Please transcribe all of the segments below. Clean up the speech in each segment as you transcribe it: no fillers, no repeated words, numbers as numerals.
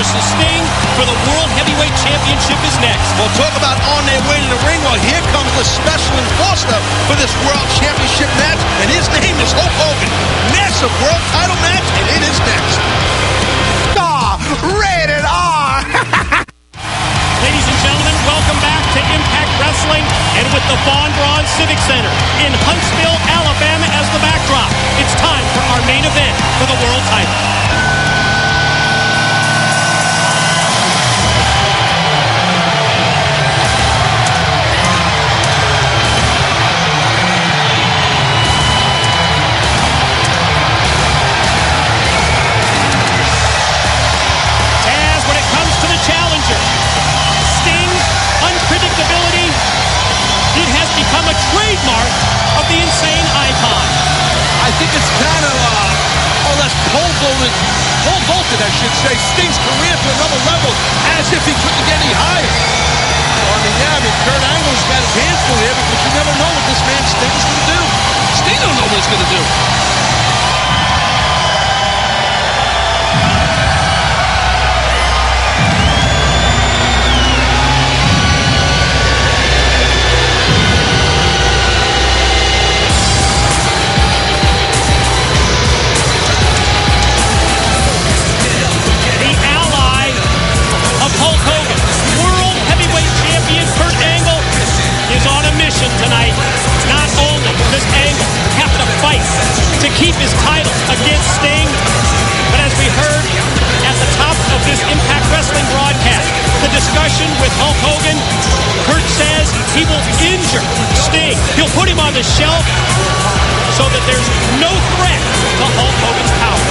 versus Sting for the World Heavyweight Championship is next. Well, talk about on their way to the ring. Well, here comes the special enforcer for this World Championship match, and his name is Hulk Hogan. Massive World Title match, and it is next. Rated R! Ladies and gentlemen, welcome back to Impact Wrestling, and with the Von Braun Civic Center in Huntsville, Alabama as the backdrop, it's time for our main event for the world title. Trademark of the Insane Icon. I think it's kind of more or less pole vaulted, I should say, Sting's career to another level, as if he couldn't get any higher. Kurt Angle's got his hands full here, because you never know what this man Sting is going to do. Sting don't know what he's going to do. Tonight, not only does Angle have to fight to keep his title against Sting, but as we heard at the top of this Impact Wrestling broadcast, the discussion with Hulk Hogan, Kurt says he will injure Sting. He'll put him on the shelf so that there's no threat to Hulk Hogan's power.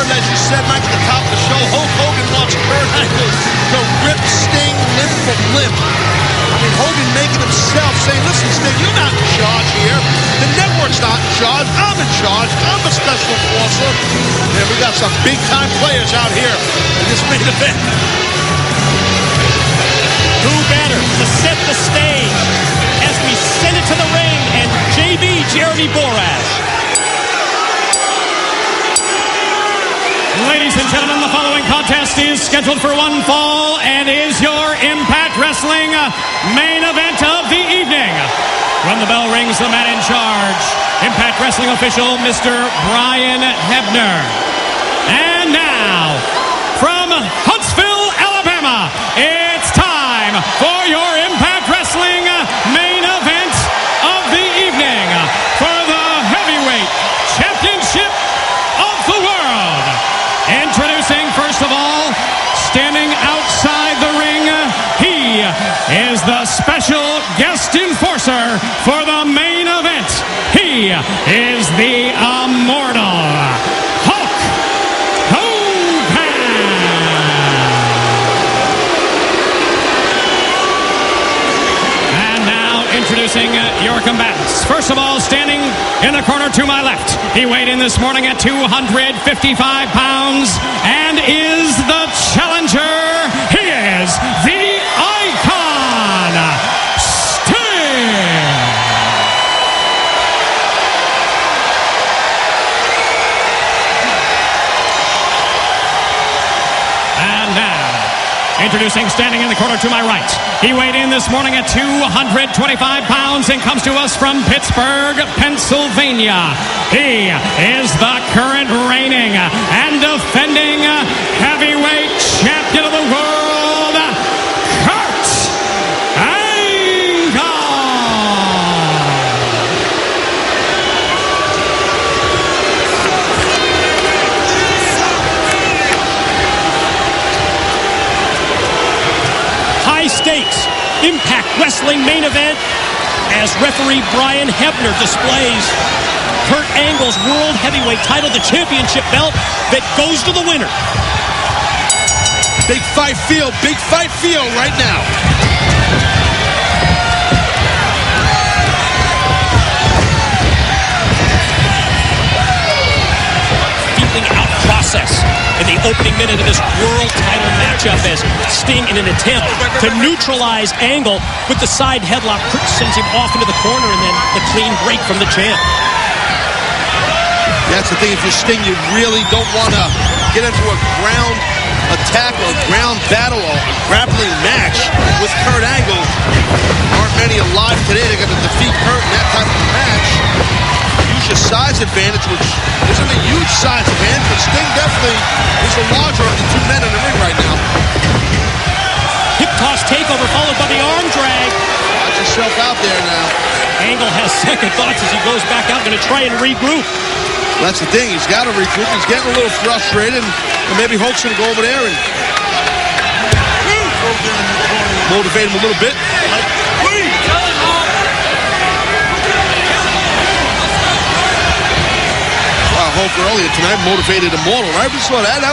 As you said, Mike, at the top of the show, Hulk Hogan wants Kurt Angle to rip Sting limb from limb. I mean, Hogan making himself saying, listen, Sting, you're not in charge here. The network's not in charge. I'm in charge. I'm the special enforcer. And we got some big-time players out here in this main event. Who better to set the stage as we send it to the ring, and JB, Jeremy Borash. Ladies and gentlemen, the following contest is scheduled for one fall and is your Impact Wrestling main event of the evening. When the bell rings, the man in charge, Impact Wrestling official, Mr. Brian Hebner. And now, from Huntsville, Alabama, it's time for your Impact Wrestling main event of the evening for the Heavyweight Championship of the World. Introducing, first of all, standing outside the ring, he is the special guest enforcer for the main event. He is the immortal Hulk Hogan. And now introducing your combatants. First of all, standing in the corner to my left, he weighed in this morning at 255 pounds and is the challenger. He is the Icon, Sting. And now, introducing, standing in the corner to my right, he weighed in this morning at 225 pounds and comes to us from Pittsburgh, Pennsylvania. He is the current reigning and defending heavyweight champion of the world, Kurt Angle. High stakes Impact Wrestling main event as as referee Brian Hebner displays Kurt Angle's World Heavyweight title, the championship belt that goes to the winner. Big fight field right now. Feeling out process in the opening minute of this world title matchup as Sting, in an attempt to neutralize Angle with the side headlock, Kurt sends him off into the corner, and then the clean break from the champ. That's the thing. If you're Sting, you really don't want to get into a ground attack or ground battle or a grappling match with Kurt Angle. Aren't many alive today. They're going to defeat Kurt in that type of match. Use your size advantage, which isn't a huge size advantage, but Sting definitely is the larger of the two men in the ring right now. Hip toss takeover followed by the arm drag. Watch yourself out there now. Angle has second thoughts as he goes back out, going to try and regroup. That's the thing. He's got to regroup. He's getting a little frustrated, and maybe Hulk's going to go over there and motivate him a little bit. Hulk earlier tonight motivated Immortal, right? We saw that. I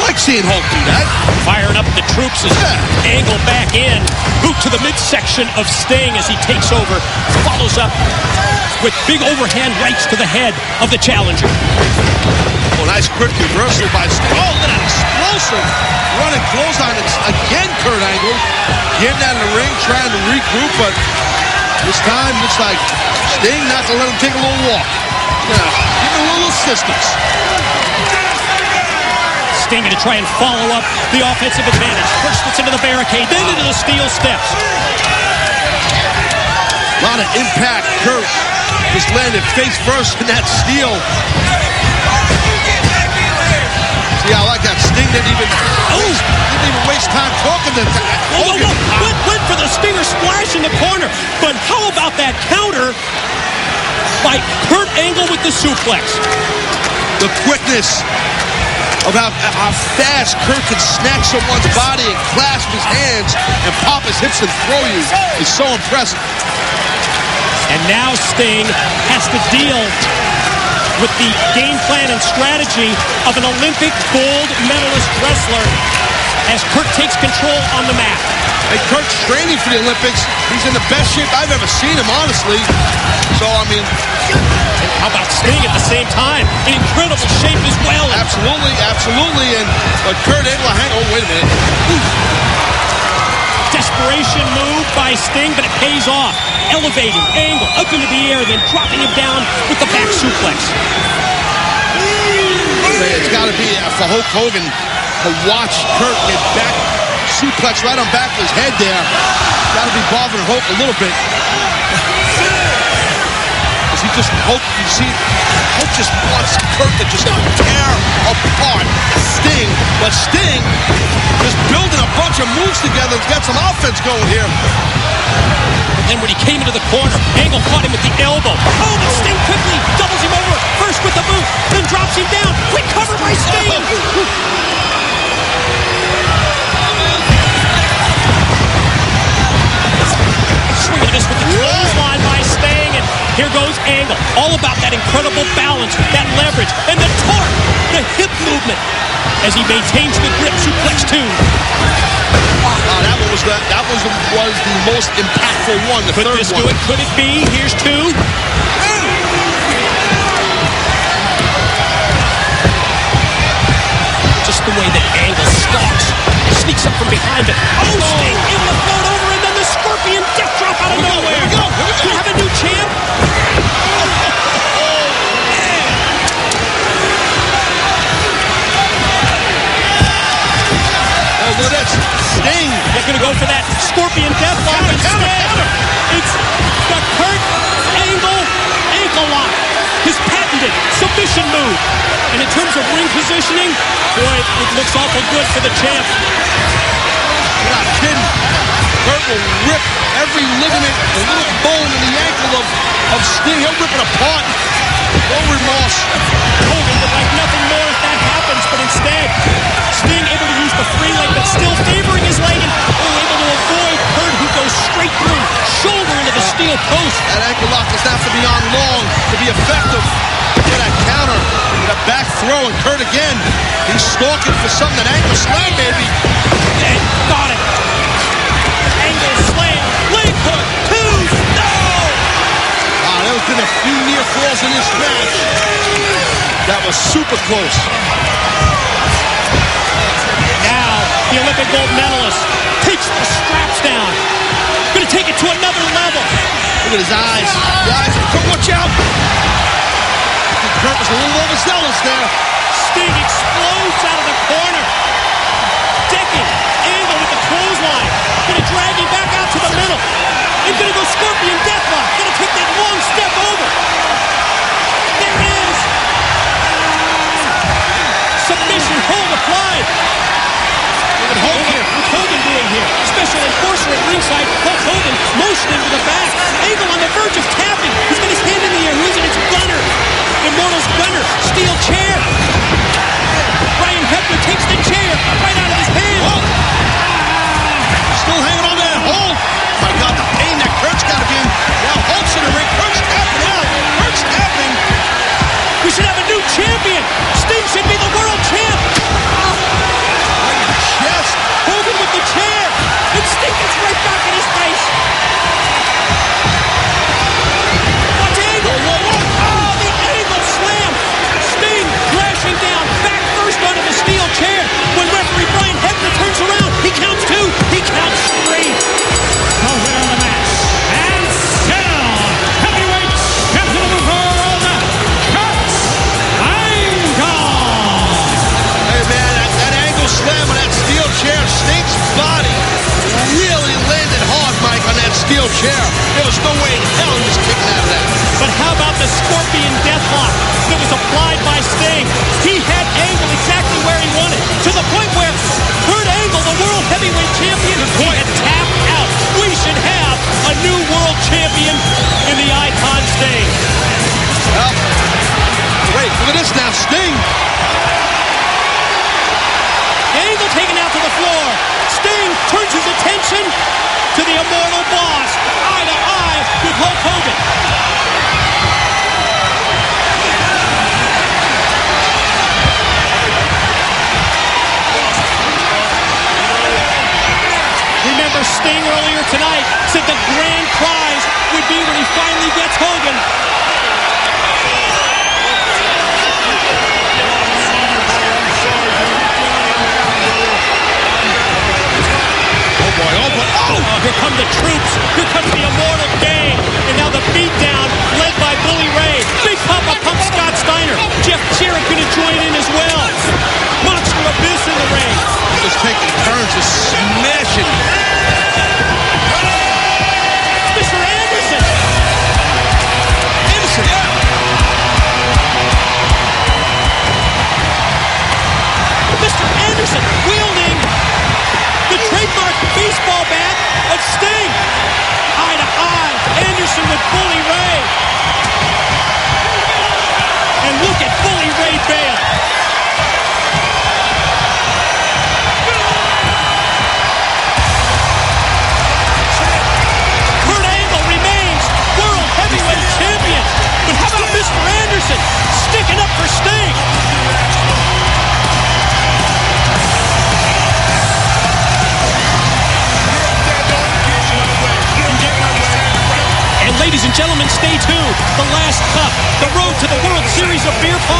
like seeing Hulk do that. Firing up the troops as Angle back in. Boot to the midsection of Sting as he takes over. Follows up with big overhand rights to the head of the challenger. Oh, nice quick reversal by Sting. Oh, look at that explosive running clothesline. It's again Kurt Angle getting out of the ring, trying to regroup, but this time looks like Sting not going to let him take a little walk. Give him a little assistance. Sting going to try and follow up the offensive advantage. First it's into the barricade, then into the steel steps. A lot of impact. Kurt just landed face first in that steel. See, I like that. Sting didn't even waste time talking to Hogan. Went for the Stinger splash in the corner. But how about that counter by Kurt Angle with the suplex? The quickness of how fast Kurt can snatch someone's body and clasp his hands and pop his hips and throw you is so impressive. And now Sting has to deal with the game plan and strategy of an Olympic gold medalist wrestler as Kurt takes control on the mat. And Kurt's training for the Olympics. He's in the best shape I've ever seen him, honestly. So, I mean... How about Sting at the same time? In incredible shape as well. Absolutely, absolutely. But Kurt able to hang... Oh, wait a minute. Desperation move by Sting, but it pays off. Elevating Angle up into the air, then dropping him down with the back suplex. It's got to be for Hulk Hogan to watch Kurt get back suplex right on back of his head there. Got to be bothering Hulk a little bit. He just Hulk just wants Kurt to just tear apart Sting, but Sting is building a bunch of moves together. He's got some offense going here. And then when he came into the corner, Angle caught him with the elbow. Oh, but Sting quickly doubles him over. First with the boot, then drops him down. Quick cover by Sting. Swinging this with the clothesline by Sting, and here goes Angle. All about that incredible balance, that leverage, and the torque, the hip movement, as he maintains the grip. Suplex 2. That was the most impactful one. The Could third this one. do it? Could it be? Here's 2. Just the way that Angle stalks, sneaks up from behind it. Oh, Sting able to float over, and then the Scorpion death drop out of nowhere. Here we go. Do you have a new champ? Oh, look at this. Sting. They're going to go for that Scorpion death lock instead. It's the Kurt Angle ankle lock, his patented submission move. And in terms of ring positioning, boy, it looks awful good for the champ. You're not kidding. Kurt will rip every ligament, the little bone in the ankle of Sting. He'll rip it apart. No remorse. Hogan would like nothing more if that happens, but instead, Sting able to use the free leg, but still favoring his leg, and able to avoid Kurt, who goes straight through, shoulder into the steel coast. That ankle lock does not have to be on long to be effective. Get that counter, get a back throw, and Kurt again. He's stalking for something. That ankle slam, baby. And got it. Angle slam. Leg hook. Two. No! Wow, there's been a few near falls in this match. That was super close. Now, the Olympic gold medalist takes the straps down. Gonna take it to another level. Look at his eyes. The eyes. Watch out. Kurt was a little overzealous there. Sting explodes out of the corner. Decking. Angle with the clothesline. Gonna drag him back out to the middle. He's gonna go Scorpion Deathlock. Gonna take that long step over. There it is. Submission hold applied. Look at Hogan. What's Hogan doing here? Special enforcer at ringside. Hulk Hogan motioning to the back. Angle on the verge of tapping. He's got his hand in the air. Who's it? It's Gunner. Immortal's Gunner. Steel chair. Brian Hebner takes the chair right out of his hand. Oh. Still hanging on that hold. My God, the pain that Kurt's got to be in. Now Hulk's in the ring. Kurt's tapping out. Kurt's tapping. We should have a new champion. Sting should be the world champ. Yes. Hogan with the chair. And Sting gets right back in his face. Watch Angle. Oh, the Angle slam. Sting crashing down. Back first onto the steel chair. When referee Brian Hebner turns around, he counts two. He counts three. The winner of the match, and still heavyweight champion of the world, Kurt Angle. Hey, man, that Angle slam on that steel chair, Sting's body really landed hard, Mike, on that steel chair. There was no way in hell he was kicking out of that. But how about the Scorpion Deathlock that was applied by Sting? He had Angle exactly where he wanted, to the point where Kurt Angle, the world heavyweight champion, he had tapped out. We should have a new world champion in the Icon Sting. Well, wait, look at this now, Sting. Angle taken out to the floor. Sting turns his attention to the Immortal Boss, eye to eye with Hulk Hogan. Remember, Sting earlier tonight said the grand prize would be when he finally gets Hogan. Here come the troops. Here comes the Immortal Gang. And now the beatdown led by Bully Ray. Big Papa Pump Scott Steiner. Jeff Jarrett going to join in as well. Monster Abyss in the ring. Just taking turns, just smashing. Mr. Anderson. Anderson, yeah. Mr. Anderson wielding the trademark baseball bat of Sting. Eye to eye. Anderson with Bully Ray. And look at Bully Ray bail. Kurt Angle remains world heavyweight champion. But how about Mr. Anderson sticking up for Sting? And ladies and gentlemen, stay tuned. The last cup, the road to the World Series of Beer Pong.